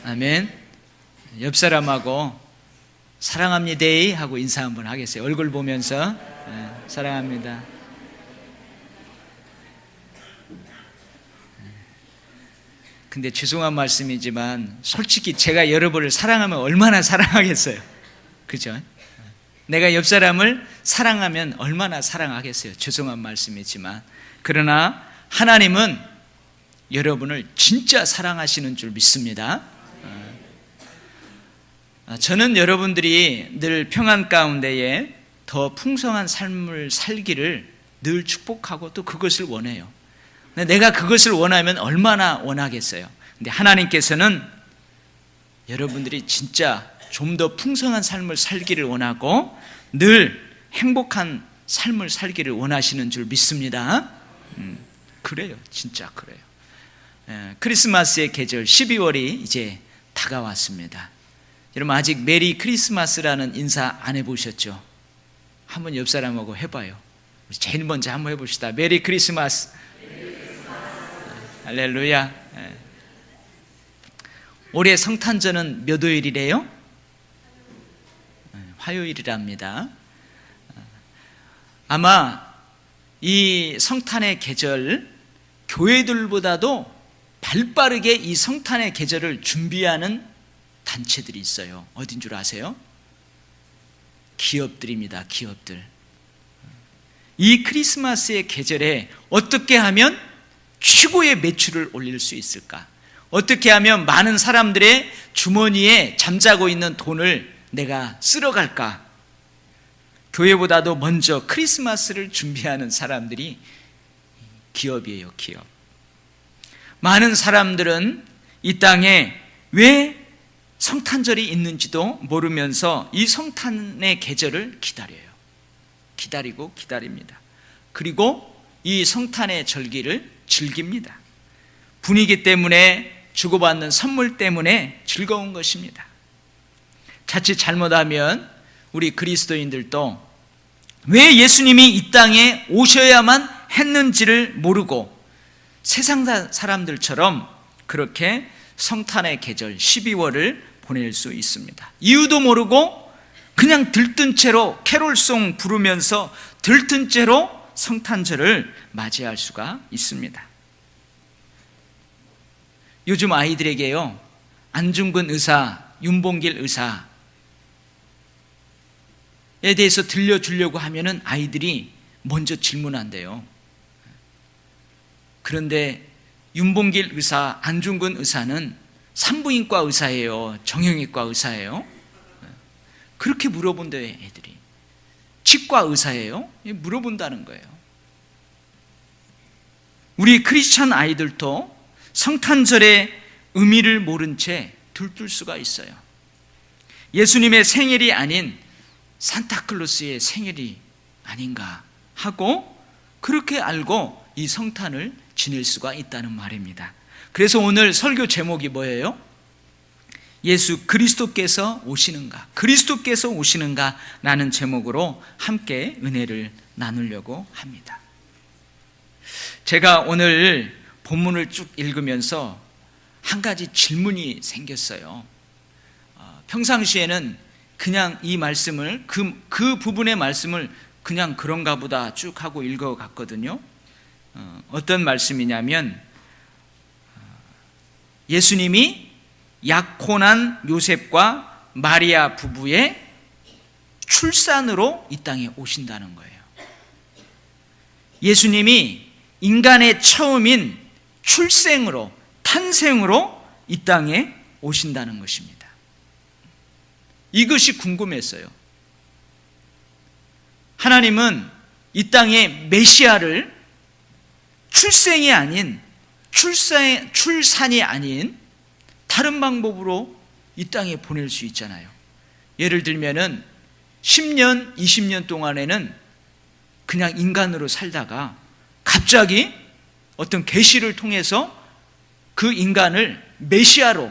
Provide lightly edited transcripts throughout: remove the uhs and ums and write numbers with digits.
아멘. 옆 사람하고 사랑합니다 하고 인사 한번 하겠어요. 얼굴 보면서 사랑합니다. 근데 죄송한 말씀이지만 솔직히 제가 여러분을 사랑하면 얼마나 사랑하겠어요. 그죠? 내가 옆 사람을 사랑하면 얼마나 사랑하겠어요. 죄송한 말씀이지만. 그러나 하나님은 여러분을 진짜 사랑하시는 줄 믿습니다. 저는 여러분들이 늘 평안 가운데에 더 풍성한 삶을 살기를 늘 축복하고 또 그것을 원해요. 내가 그것을 원하면 얼마나 원하겠어요. 근데 하나님께서는 여러분들이 진짜 좀 더 풍성한 삶을 살기를 원하고 늘 행복한 삶을 살기를 원하시는 줄 믿습니다. 그래요. 진짜 그래요. 크리스마스의 계절 12월이 이제 다가왔습니다. 여러분 아직 메리 크리스마스라는 인사 안 해보셨죠? 한번 옆 사람하고 해봐요. 제일 먼저 한번 해봅시다. 메리 크리스마스. 할렐루야. 올해 성탄절은 몇 월이래요? 화요일이랍니다. 아마 이 성탄의 계절, 교회들보다도 발빠르게 이 성탄의 계절을 준비하는 단체들이 있어요. 어딘 줄 아세요? 기업들입니다. 기업들. 이 크리스마스의 계절에 어떻게 하면 최고의 매출을 올릴 수 있을까? 어떻게 하면 많은 사람들의 주머니에 잠자고 있는 돈을 내가 쓸어갈까? 교회보다도 먼저 크리스마스를 준비하는 사람들이 기업이에요. 기업. 많은 사람들은 이 땅에 왜 성탄절이 있는지도 모르면서 이 성탄의 계절을 기다려요. 기다리고 기다립니다. 그리고 이 성탄의 절기를 즐깁니다. 분위기 때문에, 주고받는 선물 때문에 즐거운 것입니다. 자칫 잘못하면 우리 그리스도인들도 왜 예수님이 이 땅에 오셔야만 했는지를 모르고 세상 사람들처럼 그렇게 성탄의 계절 12월을 보낼 수 있습니다. 이유도 모르고 그냥 들뜬 채로 캐롤송 부르면서 들뜬 채로 성탄절을 맞이할 수가 있습니다. 요즘 아이들에게요, 안중근 의사, 윤봉길 의사에 대해서 들려주려고 하면은 아이들이 먼저 질문한대요. 그런데 윤봉길 의사, 안중근 의사는 산부인과 의사예요? 정형외과 의사예요? 그렇게 물어본대요, 애들이. 치과 의사예요? 물어본다는 거예요. 우리 크리스찬 아이들도 성탄절의 의미를 모른 채 들뜰 수가 있어요. 예수님의 생일이 아닌 산타클로스의 생일이 아닌가 하고 그렇게 알고 이 성탄을 지낼 수가 있다는 말입니다. 그래서 오늘 설교 제목이 뭐예요? 예수 그리스도께서 오시는가? 그리스도께서 오시는가? 라는 제목으로 함께 은혜를 나누려고 합니다. 제가 오늘 본문을 쭉 읽으면서 한 가지 질문이 생겼어요. 평상시에는 그냥 이 말씀을 그 부분의 말씀을 그냥 그런가 보다 쭉 하고 읽어갔거든요. 어떤 말씀이냐면 예수님이 약혼한 요셉과 마리아 부부의 출산으로 이 땅에 오신다는 거예요. 예수님이 인간의 처음인 출생으로, 탄생으로 이 땅에 오신다는 것입니다. 이것이 궁금했어요. 하나님은 이 땅에 메시아를 출생이 아닌, 출산이 아닌 다른 방법으로 이 땅에 보낼 수 있잖아요. 예를 들면은 10년, 20년 동안에는 그냥 인간으로 살다가 갑자기 어떤 계시를 통해서 그 인간을 메시아로,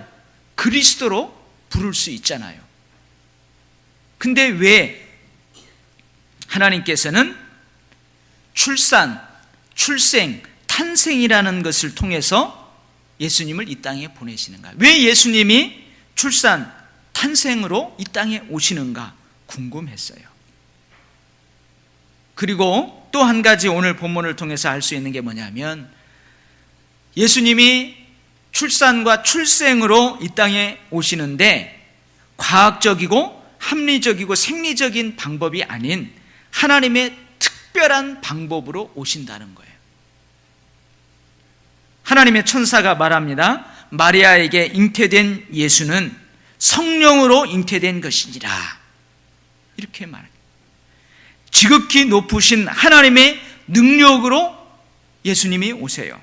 그리스도로 부를 수 있잖아요. 근데 왜 하나님께서는 출산, 출생, 탄생이라는 것을 통해서 예수님을 이 땅에 보내시는가? 왜 예수님이 출산, 탄생으로 이 땅에 오시는가 궁금했어요. 그리고 또 한 가지 오늘 본문을 통해서 알 수 있는 게 뭐냐면, 예수님이 출산과 출생으로 이 땅에 오시는데 과학적이고 합리적이고 생리적인 방법이 아닌 하나님의 특별한 방법으로 오신다는 거예요. 하나님의 천사가 말합니다. 마리아에게 잉태된 예수는 성령으로 잉태된 것이니라. 이렇게 말합니다. 지극히 높으신 하나님의 능력으로 예수님이 오세요.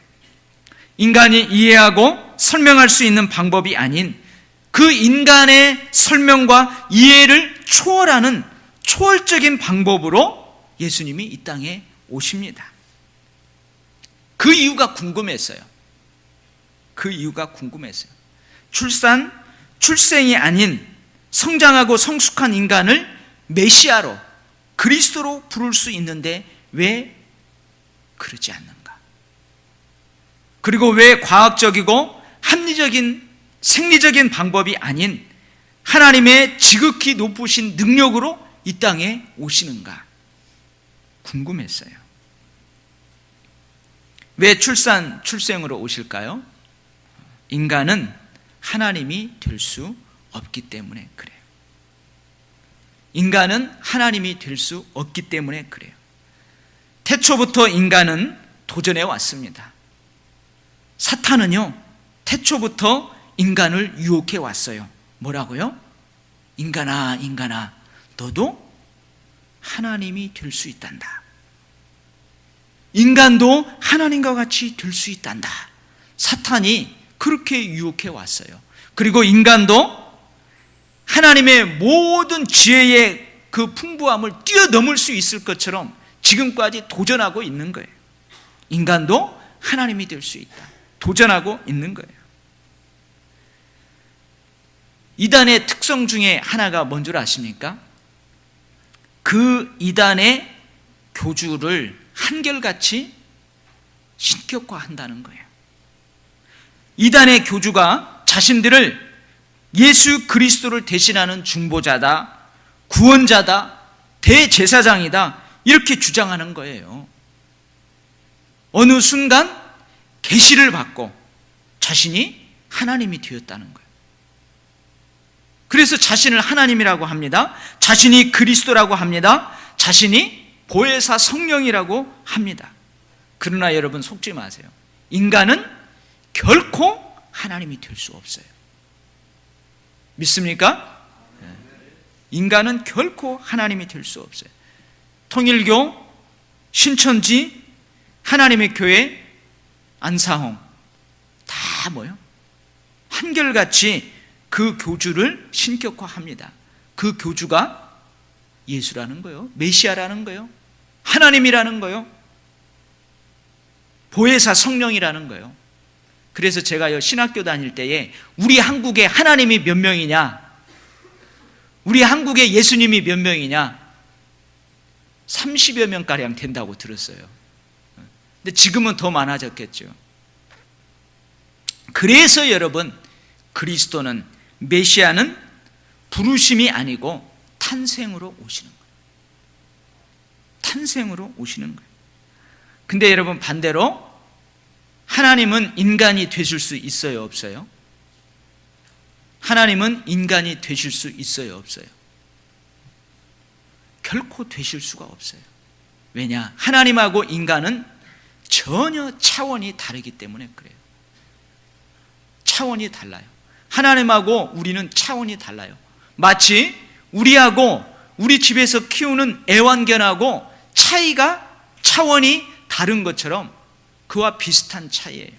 인간이 이해하고 설명할 수 있는 방법이 아닌 그 인간의 설명과 이해를 초월하는 초월적인 방법으로 예수님이 이 땅에 오십니다. 그 이유가 궁금했어요. 그 이유가 궁금했어요. 출산, 출생이 아닌 성장하고 성숙한 인간을 메시아로, 그리스도로 부를 수 있는데 왜 그러지 않는가? 그리고 왜 과학적이고 합리적인 생리적인 방법이 아닌 하나님의 지극히 높으신 능력으로 이 땅에 오시는가 궁금했어요. 왜 출산, 출생으로 오실까요? 인간은 하나님이 될 수 없기 때문에 그래요. 인간은 하나님이 될 수 없기 때문에 그래요. 태초부터 인간은 도전해 왔습니다. 사탄은요, 태초부터 인간을 유혹해 왔어요. 뭐라고요? 인간아, 인간아, 너도 하나님이 될 수 있단다. 인간도 하나님과 같이 될 수 있단다. 사탄이 그렇게 유혹해 왔어요. 그리고 인간도 하나님의 모든 지혜의 그 풍부함을 뛰어넘을 수 있을 것처럼 지금까지 도전하고 있는 거예요. 인간도 하나님이 될 수 있다. 도전하고 있는 거예요. 이단의 특성 중에 하나가 뭔 줄 아십니까? 그 이단의 교주를 한결같이 신격화한다는 거예요. 이단의 교주가 자신들을 예수 그리스도를 대신하는 중보자다, 구원자다, 대제사장이다 이렇게 주장하는 거예요. 어느 순간 계시를 받고 자신이 하나님이 되었다는 거예요. 그래서 자신을 하나님이라고 합니다. 자신이 그리스도라고 합니다. 자신이 보혜사 성령이라고 합니다. 그러나 여러분 속지 마세요. 인간은 결코 하나님이 될 수 없어요. 믿습니까? 인간은 결코 하나님이 될 수 없어요. 통일교, 신천지, 하나님의 교회, 안사홍 다 뭐요? 한결같이 그 교주를 신격화합니다. 그 교주가 예수라는 거예요. 메시아라는 거예요. 하나님이라는 거예요. 보혜사 성령이라는 거예요. 그래서 제가요, 신학교 다닐 때에 우리 한국에 하나님이 몇 명이냐, 우리 한국에 예수님이 몇 명이냐, 30여 명가량 된다고 들었어요. 근데 지금은 더 많아졌겠죠. 그래서 여러분, 그리스도는, 메시아는 부르심이 아니고 탄생으로 오시는 거예요. 탄생으로 오시는 거예요. 근데 여러분 반대로 하나님은 인간이 되실 수 있어요, 없어요? 하나님은 인간이 되실 수 있어요, 없어요? 결코 되실 수가 없어요. 왜냐? 하나님하고 인간은 전혀 차원이 다르기 때문에 그래요. 차원이 달라요. 하나님하고 우리는 차원이 달라요. 마치 우리하고 우리 집에서 키우는 애완견하고 차원이 다른 것처럼 그와 비슷한 차이예요.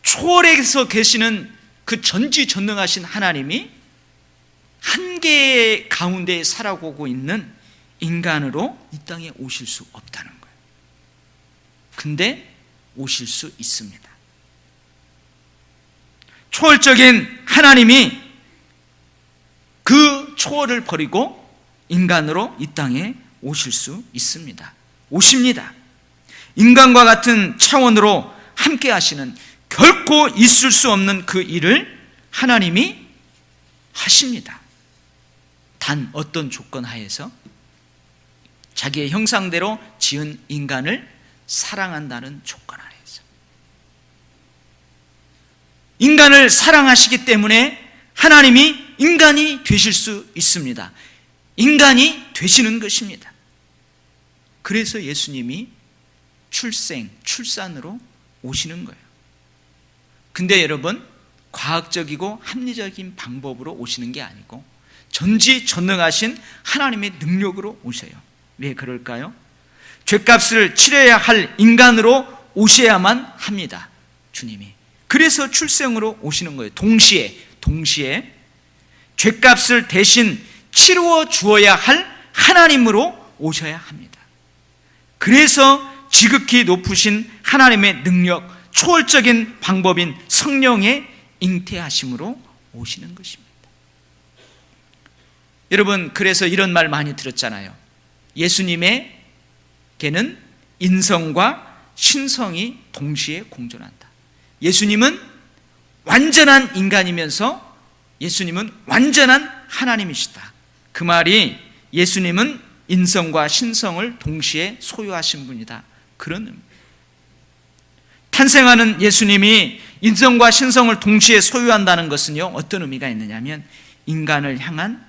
초월에서 계시는 그 전지전능하신 하나님이 한계 가운데 살아오고 있는 인간으로 이 땅에 오실 수 없다는 거예요. 근데 오실 수 있습니다. 초월적인 하나님이 그 초월을 버리고 인간으로 이 땅에 오실 수 있습니다. 오십니다. 인간과 같은 차원으로 함께 하시는, 결코 있을 수 없는 그 일을 하나님이 하십니다. 단 어떤 조건 하에서? 자기의 형상대로 지은 인간을 사랑한다는 조건 하에서. 인간을 사랑하시기 때문에 하나님이 인간이 되실 수 있습니다. 인간이 되시는 것입니다. 그래서 예수님이 출산으로 오시는 거예요. 근데 여러분, 과학적이고 합리적인 방법으로 오시는 게 아니고 전지전능하신 하나님의 능력으로 오셔요. 왜 그럴까요? 죄값을 치러야 할 인간으로 오셔야만 합니다, 주님이. 그래서 출생으로 오시는 거예요. 동시에 죄값을 대신 치루어 주어야 할 하나님으로 오셔야 합니다. 그래서 지극히 높으신 하나님의 능력, 초월적인 방법인 성령의 잉태하심으로 오시는 것입니다. 여러분, 그래서 이런 말 많이 들었잖아요. 예수님에게는 인성과 신성이 동시에 공존한다. 예수님은 완전한 인간이면서 예수님은 완전한 하나님이시다. 그 말이 예수님은 인성과 신성을 동시에 소유하신 분이다, 그런 의미. 탄생하는 예수님이 인성과 신성을 동시에 소유한다는 것은요, 어떤 의미가 있느냐면 인간을 향한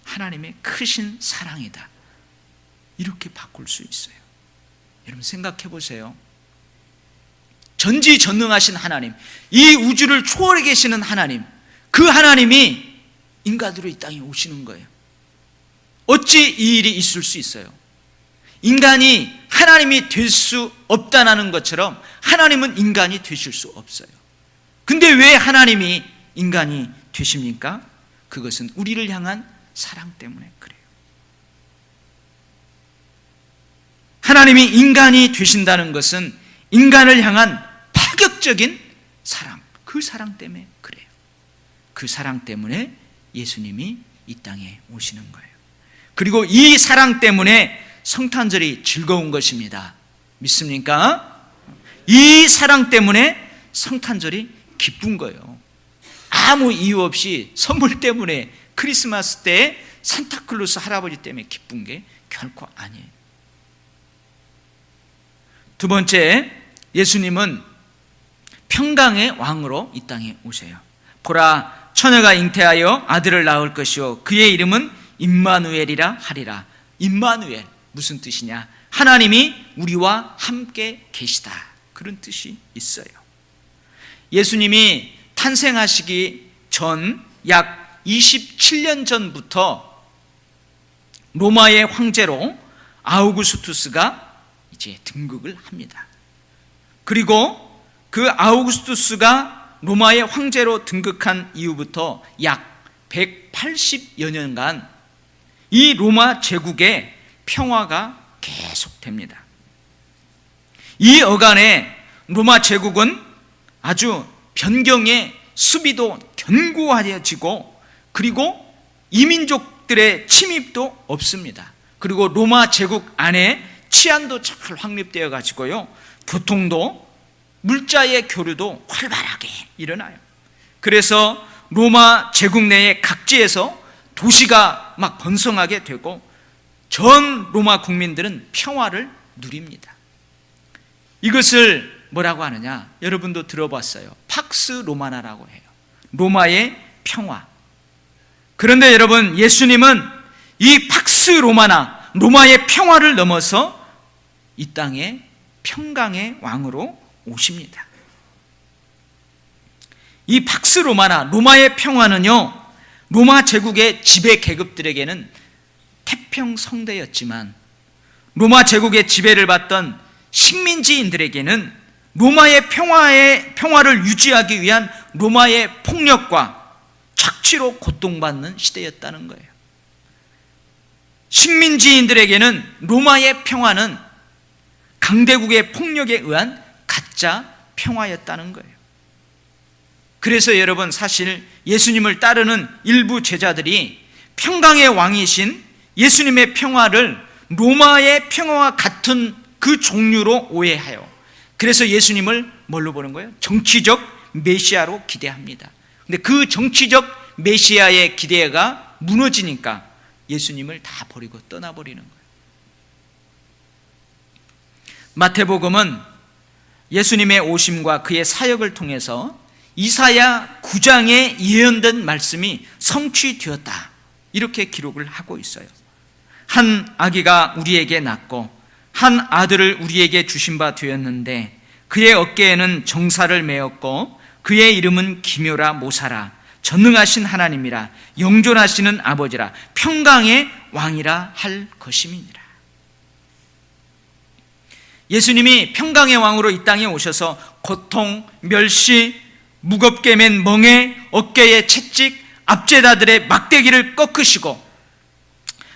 하나님의 크신 사랑이다, 이렇게 바꿀 수 있어요. 여러분 생각해 보세요. 전지전능하신 하나님, 이 우주를 초월해 계시는 하나님, 그 하나님이 인간으로 이 땅에 오시는 거예요. 어찌 이 일이 있을 수 있어요? 인간이 하나님이 될 수 없다는 것처럼 하나님은 인간이 되실 수 없어요. 근데 왜 하나님이 인간이 되십니까? 그것은 우리를 향한 사랑 때문에 그래요. 하나님이 인간이 되신다는 것은 인간을 향한 파격적인 사랑, 그 사랑 때문에 그래요. 그 사랑 때문에 예수님이 이 땅에 오시는 거예요. 그리고 이 사랑 때문에 성탄절이 즐거운 것입니다. 믿습니까? 이 사랑 때문에 성탄절이 기쁜 거예요. 아무 이유 없이 선물 때문에, 크리스마스 때 산타클로스 할아버지 때문에 기쁜 게 결코 아니에요. 두 번째, 예수님은 평강의 왕으로 이 땅에 오세요. 보라, 처녀가 잉태하여 아들을 낳을 것이요 그의 이름은 임마누엘이라 하리라. 임마누엘, 무슨 뜻이냐? 하나님이 우리와 함께 계시다, 그런 뜻이 있어요. 예수님이 탄생하시기 전 약 27년 전부터 로마의 황제로 아우구스투스가 이제 등극을 합니다. 그리고 그 아우구스투스가 로마의 황제로 등극한 이후부터 약 180여 년간 이 로마 제국의 평화가 계속됩니다. 이 어간에 로마 제국은 아주 변경의 수비도 견고해지고, 그리고 이민족들의 침입도 없습니다. 그리고 로마 제국 안에 치안도 잘 확립되어 가지고요, 교통도, 물자의 교류도 활발하게 일어나요. 그래서 로마 제국 내의 각지에서 도시가 막 번성하게 되고 전 로마 국민들은 평화를 누립니다. 이것을 뭐라고 하느냐? 여러분도 들어봤어요. 팍스 로마나라고 해요. 로마의 평화. 그런데 여러분, 예수님은 이 팍스 로마나, 로마의 평화를 넘어서 이 땅에 평강의 왕으로 오십니다. 이 팍스 로마나, 로마의 평화는요, 로마 제국의 지배 계급들에게는 태평성대였지만 로마 제국의 지배를 받던 식민지인들에게는 로마의 평화를 유지하기 위한 로마의 폭력과 착취로 고통받는 시대였다는 거예요. 식민지인들에게는 로마의 평화는 강대국의 폭력에 의한 가짜 평화였다는 거예요. 그래서 여러분, 사실 예수님을 따르는 일부 제자들이 평강의 왕이신 예수님의 평화를 로마의 평화와 같은 그 종류로 오해해요. 그래서 예수님을 뭘로 보는 거예요? 정치적 메시아로 기대합니다. 근데 그 정치적 메시아의 기대가 무너지니까 예수님을 다 버리고 떠나버리는 거예요. 마태복음은 예수님의 오심과 그의 사역을 통해서 이사야 9장에 예언된 말씀이 성취되었다, 이렇게 기록을 하고 있어요. 한 아기가 우리에게 낳고 한 아들을 우리에게 주신 바 되었는데 그의 어깨에는 정사를 메었고 그의 이름은 기묘라 모사라 전능하신 하나님이라 영존하시는 아버지라 평강의 왕이라 할 것임이니라. 예수님이 평강의 왕으로 이 땅에 오셔서 고통, 멸시, 무겁게 맨 멍에, 어깨에 채찍, 압제자들의 막대기를 꺾으시고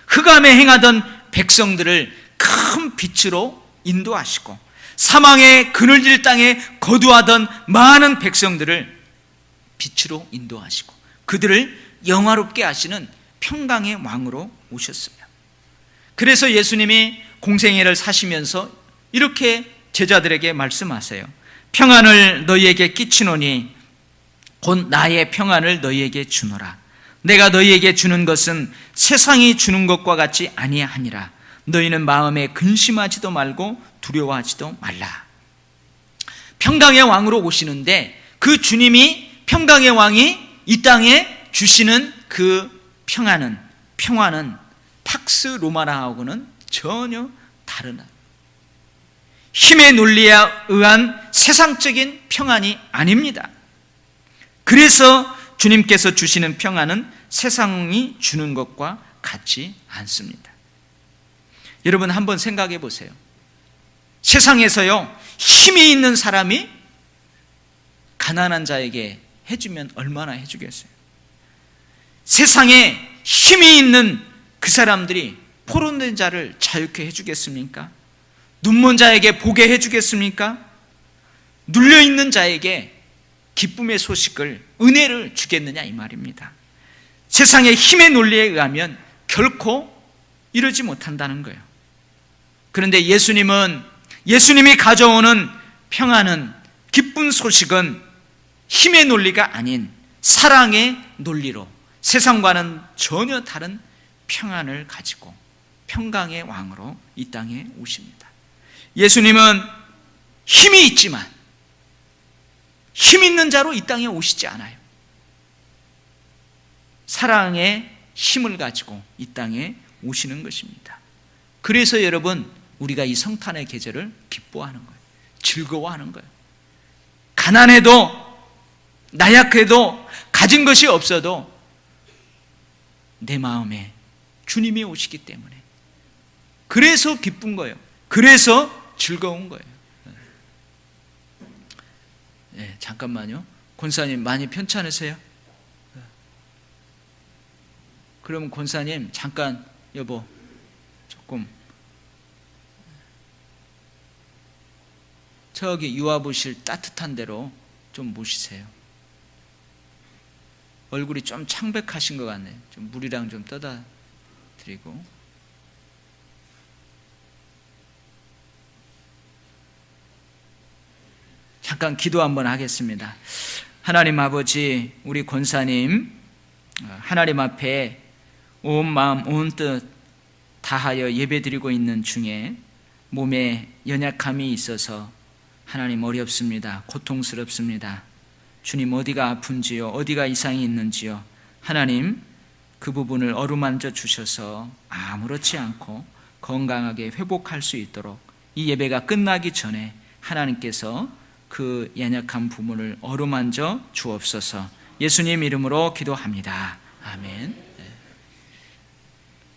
흑암에 행하던 백성들을 큰 빛으로 인도하시고 사망의 그늘질 땅에 거두하던 많은 백성들을 빛으로 인도하시고 그들을 영화롭게 하시는 평강의 왕으로 오셨어요. 그래서 예수님이 공생애를 사시면서 이렇게 제자들에게 말씀하세요. 평안을 너희에게 끼치노니 곧 나의 평안을 너희에게 주노라. 내가 너희에게 주는 것은 세상이 주는 것과 같이 아니하니라. 너희는 마음에 근심하지도 말고 두려워하지도 말라. 평강의 왕으로 오시는데 그 주님이 평강의 왕이 이 땅에 주시는 그 평화는 팍스 로마나하고는 전혀 다른 힘의 논리에 의한 세상적인 평안이 아닙니다. 그래서 주님께서 주시는 평안은 세상이 주는 것과 같지 않습니다. 여러분 한번 생각해 보세요. 세상에서요, 힘이 있는 사람이 가난한 자에게 해주면 얼마나 해주겠어요? 세상에 힘이 있는 그 사람들이 포로된 자를 자유케 해주겠습니까? 눈먼 자에게 보게 해주겠습니까? 눌려있는 자에게 기쁨의 소식을, 은혜를 주겠느냐 이 말입니다. 세상의 힘의 논리에 의하면 결코 이러지 못한다는 거예요. 그런데 예수님이 가져오는 평안은, 기쁜 소식은 힘의 논리가 아닌 사랑의 논리로 세상과는 전혀 다른 평안을 가지고 평강의 왕으로 이 땅에 오십니다. 예수님은 힘이 있지만 힘 있는 자로 이 땅에 오시지 않아요. 사랑의 힘을 가지고 이 땅에 오시는 것입니다. 그래서 여러분, 우리가 이 성탄의 계절을 기뻐하는 거예요. 즐거워하는 거예요. 가난해도 나약해도 가진 것이 없어도 내 마음에 주님이 오시기 때문에 그래서 기쁜 거예요. 그래서 즐거운 거예요. 네, 잠깐만요. 권사님 많이 편찮으세요? 그러면 권사님 잠깐 여보 조금 저기 유아부실 따뜻한 데로 좀 모시세요. 얼굴이 좀 창백하신 것 같네요. 좀 물이랑 좀 떠다 드리고. 잠깐 기도 한번 하겠습니다. 하나님 아버지, 우리 권사님 하나님 앞에 온 마음 온 뜻 다하여 예배드리고 있는 중에 몸에 연약함이 있어서 하나님 어렵습니다. 고통스럽습니다. 주님 어디가 아픈지요, 어디가 이상이 있는지요, 하나님 그 부분을 어루만져 주셔서 아무렇지 않고 건강하게 회복할 수 있도록 이 예배가 끝나기 전에 하나님께서 그 연약한 부분을 어루만져 주옵소서. 예수님 이름으로 기도합니다. 아멘.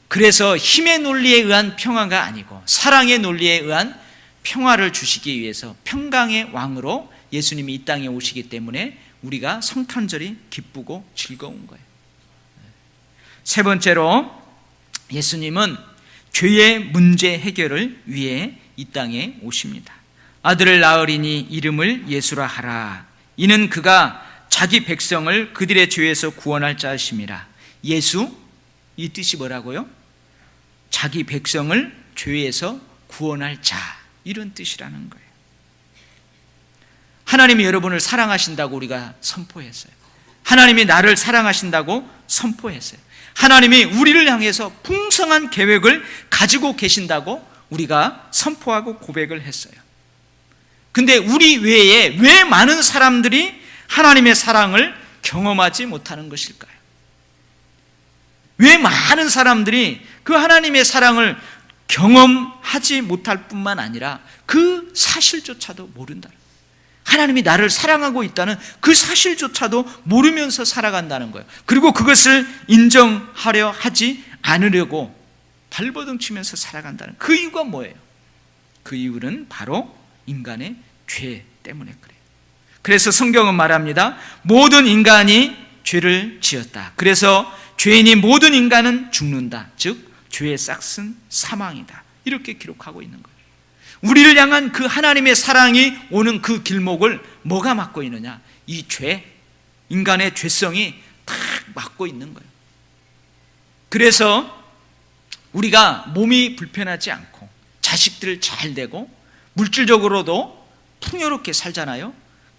그래서 힘의 논리에 의한 평화가 아니고 사랑의 논리에 의한 평화를 주시기 위해서 평강의 왕으로 예수님이 이 땅에 오시기 때문에 우리가 성탄절이 기쁘고 즐거운 거예요. 세 번째로, 예수님은 죄의 문제 해결을 위해 이 땅에 오십니다. 아들을 낳으리니 이름을 예수라 하라. 이는 그가 자기 백성을 그들의 죄에서 구원할 자이심이라. 예수, 이 뜻이 뭐라고요? 자기 백성을 죄에서 구원할 자, 이런 뜻이라는 거예요. 하나님이 여러분을 사랑하신다고 우리가 선포했어요. 하나님이 나를 사랑하신다고 선포했어요. 하나님이 우리를 향해서 풍성한 계획을 가지고 계신다고 우리가 선포하고 고백을 했어요. 근데 우리 외에 왜 많은 사람들이 하나님의 사랑을 경험하지 못하는 것일까요? 왜 많은 사람들이 그 하나님의 사랑을 경험하지 못할 뿐만 아니라 그 사실조차도 모른다. 하나님이 나를 사랑하고 있다는 그 사실조차도 모르면서 살아간다는 거예요. 그리고 그것을 인정하려 하지 않으려고 발버둥 치면서 살아간다는 그 이유가 뭐예요? 그 이유는 바로 인간의 죄 때문에 그래요. 그래서 성경은 말합니다. 모든 인간이 죄를 지었다. 그래서 죄인이 모든 인간은 죽는다. 즉 죄의 싹은 사망이다. 이렇게 기록하고 있는 거예요. 우리를 향한 그 하나님의 사랑이 오는 그 길목을 뭐가 막고 있느냐? 이 죄, 인간의 죄성이 딱 막고 있는 거예요. 그래서 우리가 몸이 불편하지 않고 자식들 잘 되고 물질적으로도 풍요롭게 살잖아요.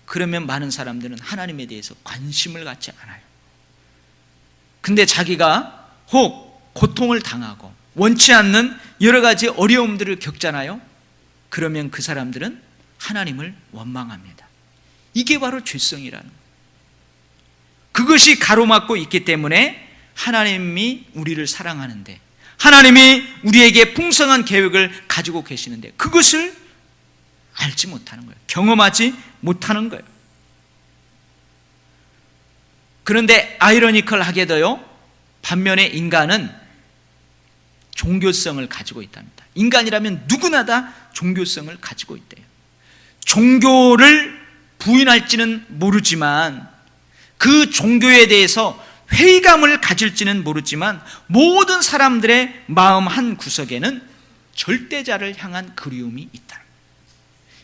그러면 많은 사람들은 하나님에 대해서 관심을 갖지 않아요. 근데 자기가 혹 고통을 당하고 원치 않는 여러 가지 어려움들을 겪잖아요. 그러면 그 사람들은 하나님을 원망합니다. 이게 바로 죄성이라는 거예요. 그것이 가로막고 있기 때문에 하나님이 우리를 사랑하는데, 하나님이 우리에게 풍성한 계획을 가지고 계시는데 그것을 알지 못하는 거예요. 경험하지 못하는 거예요. 그런데 아이러니컬하게도요, 반면에 인간은 종교성을 가지고 있답니다. 인간이라면 누구나 다 종교성을 가지고 있대요. 종교를 부인할지는 모르지만, 그 종교에 대해서 회의감을 가질지는 모르지만, 모든 사람들의 마음 한 구석에는 절대자를 향한 그리움이 있다.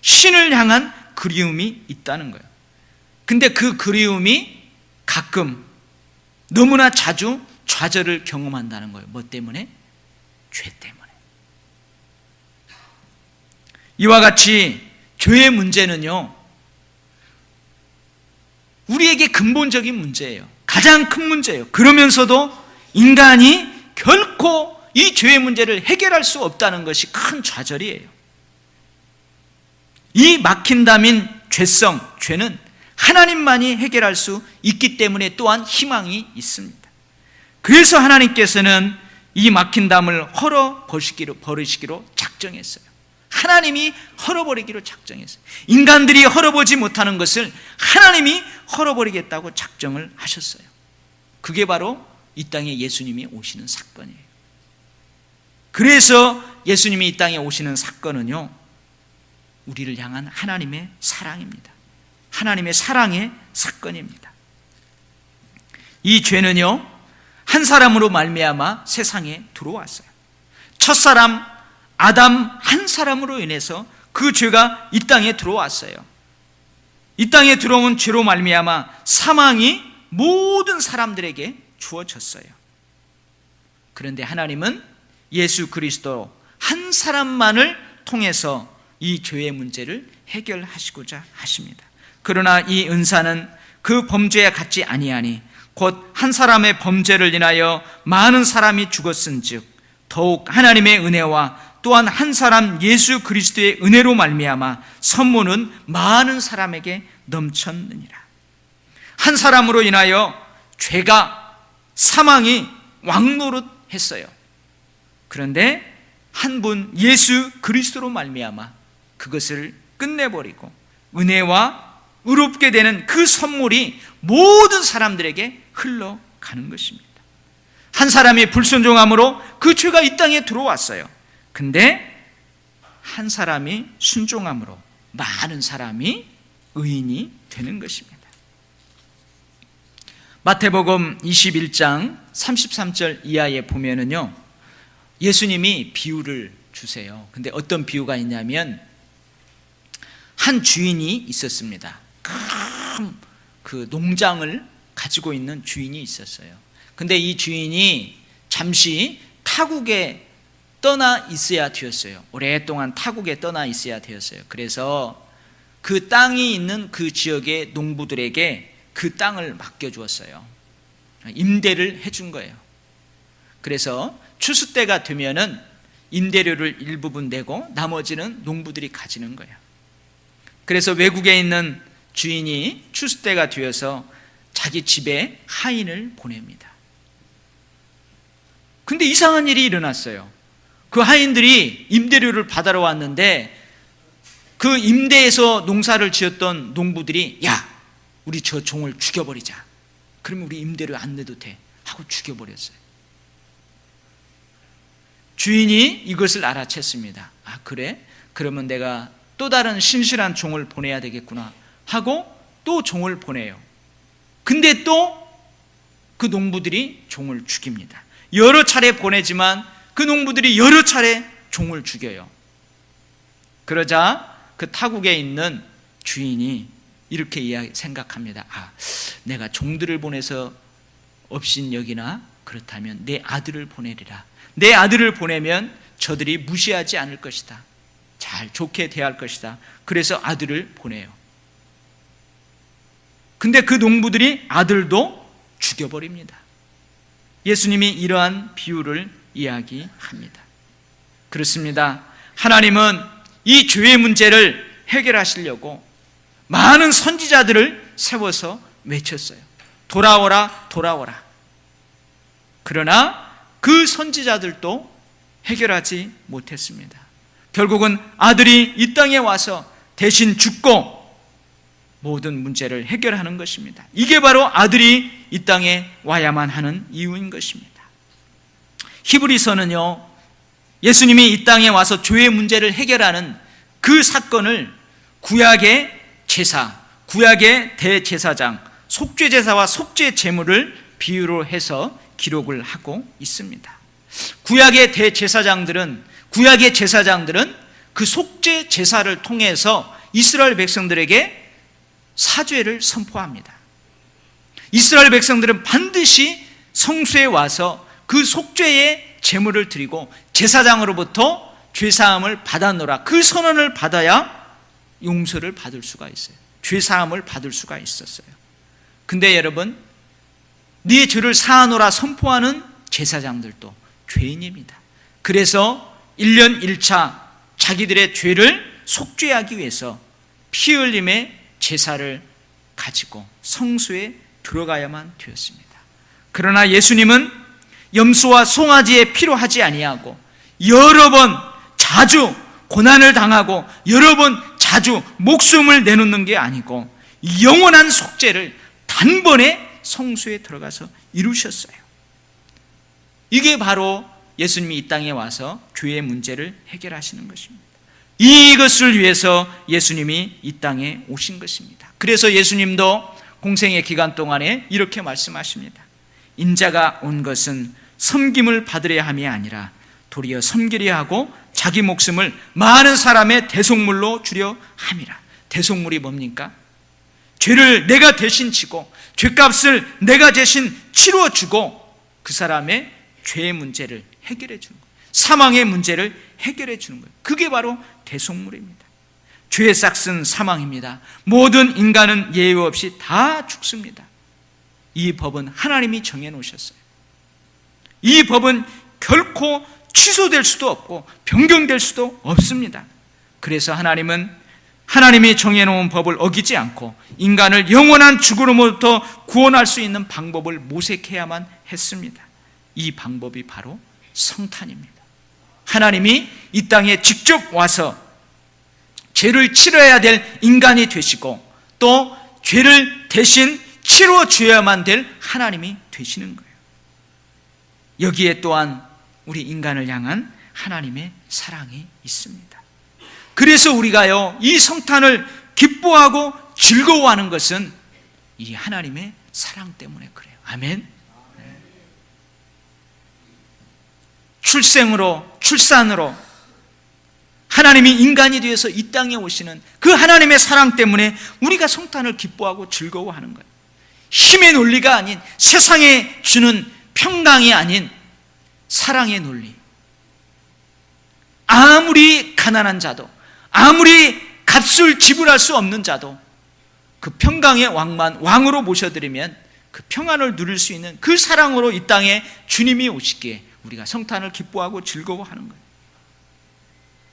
신을 향한 그리움이 있다는 거예요. 근데 그 그리움이 가끔, 너무나 자주 좌절을 경험한다는 거예요. 뭐 때문에? 죄 때문에. 이와 같이 죄의 문제는요, 우리에게 근본적인 문제예요. 가장 큰 문제예요. 그러면서도 인간이 결코 이 죄의 문제를 해결할 수 없다는 것이 큰 좌절이에요. 이 막힌담인 죄성, 죄는 하나님만이 해결할 수 있기 때문에 또한 희망이 있습니다. 그래서 하나님께서는 이 막힌담을 버리시기로 작정했어요. 하나님이 헐어버리기로 작정했어요. 인간들이 헐어보지 못하는 것을 하나님이 헐어버리겠다고 작정을 하셨어요. 그게 바로 이 땅에 예수님이 오시는 사건이에요. 그래서 예수님이 이 땅에 오시는 사건은요, 우리를 향한 하나님의 사랑입니다. 하나님의 사랑의 사건입니다. 이 죄는요, 한 사람으로 말미암아 세상에 들어왔어요. 첫사람 아담 한 사람으로 인해서 그 죄가 이 땅에 들어왔어요. 이 땅에 들어온 죄로 말미암아 사망이 모든 사람들에게 주어졌어요. 그런데 하나님은 예수 그리스도 한 사람만을 통해서 이 죄의 문제를 해결하시고자 하십니다. 그러나 이 은사는 그 범죄에 같지 아니하니 곧 한 사람의 범죄를 인하여 많은 사람이 죽었은즉 더욱 하나님의 은혜와 또한 한 사람 예수 그리스도의 은혜로 말미암아 선물은 많은 사람에게 넘쳤느니라. 한 사람으로 인하여 죄가, 사망이 왕노릇했어요. 그런데 한 분 예수 그리스도로 말미암아 그것을 끝내버리고 은혜와 의롭게 되는 그 선물이 모든 사람들에게 흘러가는 것입니다. 한 사람이 불순종함으로 그 죄가 이 땅에 들어왔어요. 근데 한 사람이 순종함으로 많은 사람이 의인이 되는 것입니다. 마태복음 21장 33절 이하에 보면은요, 예수님이 비유를 주세요. 근데 어떤 비유가 있냐면, 한 주인이 있었습니다. 큰 그 농장을 가지고 있는 주인이 있었어요. 근데 이 주인이 잠시 타국에 떠나 있어야 되었어요. 오랫동안 타국에 떠나 있어야 되었어요. 그래서 그 땅이 있는 그 지역의 농부들에게 그 땅을 맡겨주었어요. 임대를 해준 거예요. 그래서 추수 때가 되면은 임대료를 일부분 내고 나머지는 농부들이 가지는 거예요. 그래서 외국에 있는 주인이 추수 때가 되어서 자기 집에 하인을 보냅니다. 근데 이상한 일이 일어났어요. 그 하인들이 임대료를 받으러 왔는데 그 임대에서 농사를 지었던 농부들이 야, 우리 저 종을 죽여버리자. 그러면 우리 임대료 안 내도 돼 하고 죽여버렸어요. 주인이 이것을 알아챘습니다. 아, 그래? 그러면 내가 또 다른 신실한 종을 보내야 되겠구나 하고 또 종을 보내요. 근데 또 그 농부들이 종을 죽입니다. 여러 차례 보내지만 그 농부들이 여러 차례 종을 죽여요. 그러자 그 타국에 있는 주인이 이렇게 생각합니다. 아, 내가 종들을 보내서 업신여기나 그렇다면 내 아들을 보내리라. 내 아들을 보내면 저들이 무시하지 않을 것이다. 잘 좋게 대할 것이다. 그래서 아들을 보내요. 근데 그 농부들이 아들도 죽여버립니다. 예수님이 이러한 비유를 이야기합니다. 그렇습니다. 하나님은 이 죄의 문제를 해결하시려고 많은 선지자들을 세워서 외쳤어요. 돌아오라, 돌아오라. 그러나 그 선지자들도 해결하지 못했습니다. 결국은 아들이 이 땅에 와서 대신 죽고 모든 문제를 해결하는 것입니다. 이게 바로 아들이 이 땅에 와야만 하는 이유인 것입니다. 히브리서는요, 예수님이 이 땅에 와서 죄의 문제를 해결하는 그 사건을 구약의 제사, 구약의 대제사장, 속죄제사와 속죄제물을 비유로 해서 기록을 하고 있습니다. 구약의 대제사장들은, 구약의 제사장들은 그 속죄제사를 통해서 이스라엘 백성들에게 사죄를 선포합니다. 이스라엘 백성들은 반드시 성소에 와서 그 속죄의 제물을 드리고 제사장으로부터 죄사함을 받아노라, 그 선언을 받아야 용서를 받을 수가 있어요. 죄사함을 받을 수가 있었어요. 근데 여러분, 네 죄를 사하노라 선포하는 제사장들도 죄인입니다. 그래서 1년 1차 자기들의 죄를 속죄하기 위해서 피 흘림의 제사를 가지고 성소에 들어가야만 되었습니다. 그러나 예수님은 염소와 송아지의 피로 하지 아니하고 여러 번 자주 고난을 당하고 여러 번 자주 목숨을 내놓는 게 아니고 영원한 속죄를 단번에 성소에 들어가서 이루셨어요. 이게 바로 예수님이 이 땅에 와서 죄의 문제를 해결하시는 것입니다. 이것을 위해서 예수님이 이 땅에 오신 것입니다. 그래서 예수님도 공생의 기간 동안에 이렇게 말씀하십니다. 인자가 온 것은 섬김을 받으려 함이 아니라 도리어 섬기려 하고 자기 목숨을 많은 사람의 대속물로 주려 함이라. 대속물이 뭡니까? 죄를 내가 대신 지고 죄값을 내가 대신 치러주고 그 사람의 죄의 문제를 해결해 주는 거예요. 사망의 문제를 해결해 주는 거예요. 그게 바로 대속물입니다. 죄의 싹은 사망입니다. 모든 인간은 예외 없이 다 죽습니다. 이 법은 하나님이 정해놓으셨어요. 이 법은 결코 취소될 수도 없고 변경될 수도 없습니다. 그래서 하나님은 하나님이 정해놓은 법을 어기지 않고 인간을 영원한 죽음으로부터 구원할 수 있는 방법을 모색해야만 했습니다. 이 방법이 바로 성탄입니다. 하나님이 이 땅에 직접 와서 죄를 치러야 될 인간이 되시고 또 죄를 대신 치러줘야만 될 하나님이 되시는 거예요. 여기에 또한 우리 인간을 향한 하나님의 사랑이 있습니다. 그래서 우리가요, 이 성탄을 기뻐하고 즐거워하는 것은 이 하나님의 사랑 때문에 그래요. 아멘. 출산으로 하나님이 인간이 되어서 이 땅에 오시는 그 하나님의 사랑 때문에 우리가 성탄을 기뻐하고 즐거워하는 거예요. 힘의 논리가 아닌, 세상에 주는 평강이 아닌 사랑의 논리. 아무리 가난한 자도, 아무리 값을 지불할 수 없는 자도 그 평강의 왕만 왕으로 모셔드리면 그 평안을 누릴 수 있는 그 사랑으로 이 땅에 주님이 오시기에 우리가 성탄을 기뻐하고 즐거워하는 거예요.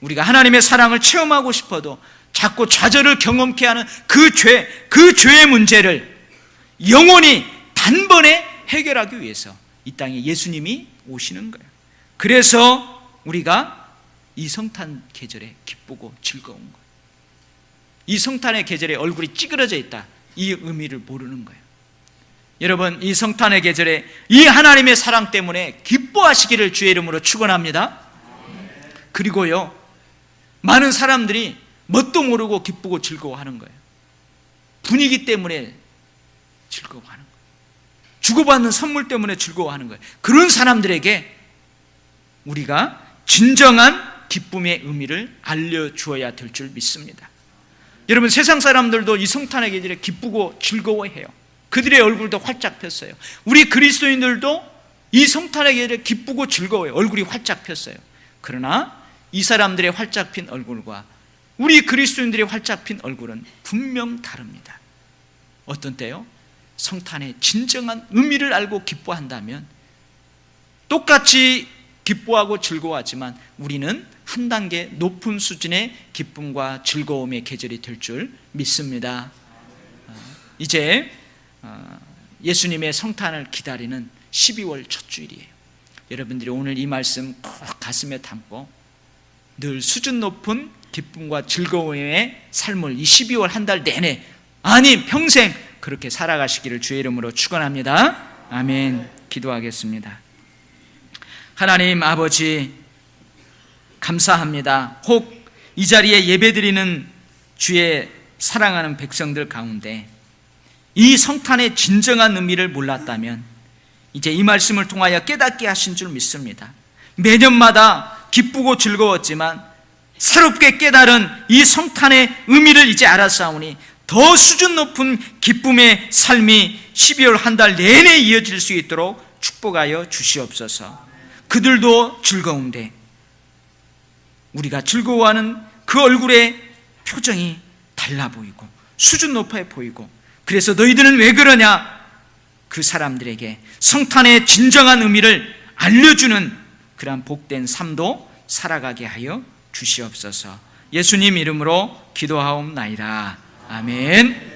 우리가 하나님의 사랑을 체험하고 싶어도 자꾸 좌절을 경험케 하는 그 죄의 문제를 영원히 단번에 해결하기 위해서 이 땅에 예수님이 오시는 거예요. 그래서 우리가 이 성탄 계절에 기쁘고 즐거운 거예요. 이 성탄의 계절에 얼굴이 찌그러져 있다, 이 의미를 모르는 거예요. 여러분, 이 성탄의 계절에 이 하나님의 사랑 때문에 기뻐하시기를 주의 이름으로 축원합니다. 그리고요, 많은 사람들이 뭣도 모르고 기쁘고 즐거워하는 거예요. 분위기 때문에 즐거워하는 거예요. 주고받는 선물 때문에 즐거워하는 거예요. 그런 사람들에게 우리가 진정한 기쁨의 의미를 알려주어야 될 줄 믿습니다. 여러분, 세상 사람들도 이 성탄의 계절에 기쁘고 즐거워해요. 그들의 얼굴도 활짝 폈어요. 우리 그리스도인들도 이 성탄의 계절에 기쁘고 즐거워요. 얼굴이 활짝 폈어요. 그러나 이 사람들의 활짝 핀 얼굴과 우리 그리스도인들의 활짝 핀 얼굴은 분명 다릅니다. 어떤 때요? 성탄의 진정한 의미를 알고 기뻐한다면 똑같이 기뻐하고 즐거워하지만 우리는 한 단계 높은 수준의 기쁨과 즐거움의 계절이 될 줄 믿습니다. 이제 예수님의 성탄을 기다리는 12월 첫 주일이에요. 여러분들이 오늘 이 말씀 꼭 가슴에 담고 늘 수준 높은 기쁨과 즐거움의 삶을 이 12월 한 달 내내, 아니 평생 그렇게 살아가시기를 주의 이름으로 축원합니다. 아멘. 기도하겠습니다. 하나님 아버지, 감사합니다. 혹 이 자리에 예배드리는 주의 사랑하는 백성들 가운데 이 성탄의 진정한 의미를 몰랐다면 이제 이 말씀을 통하여 깨닫게 하신 줄 믿습니다. 매년마다 기쁘고 즐거웠지만 새롭게 깨달은 이 성탄의 의미를 이제 알았사오니 더 수준 높은 기쁨의 삶이 12월 한 달 내내 이어질 수 있도록 축복하여 주시옵소서. 그들도 즐거운데 우리가 즐거워하는 그 얼굴의 표정이 달라 보이고 수준 높아 보이고, 그래서 너희들은 왜 그러냐? 그 사람들에게 성탄의 진정한 의미를 알려주는 그러한 복된 삶도 살아가게 하여 주시옵소서. 예수님 이름으로 기도하옵나이다. 아멘.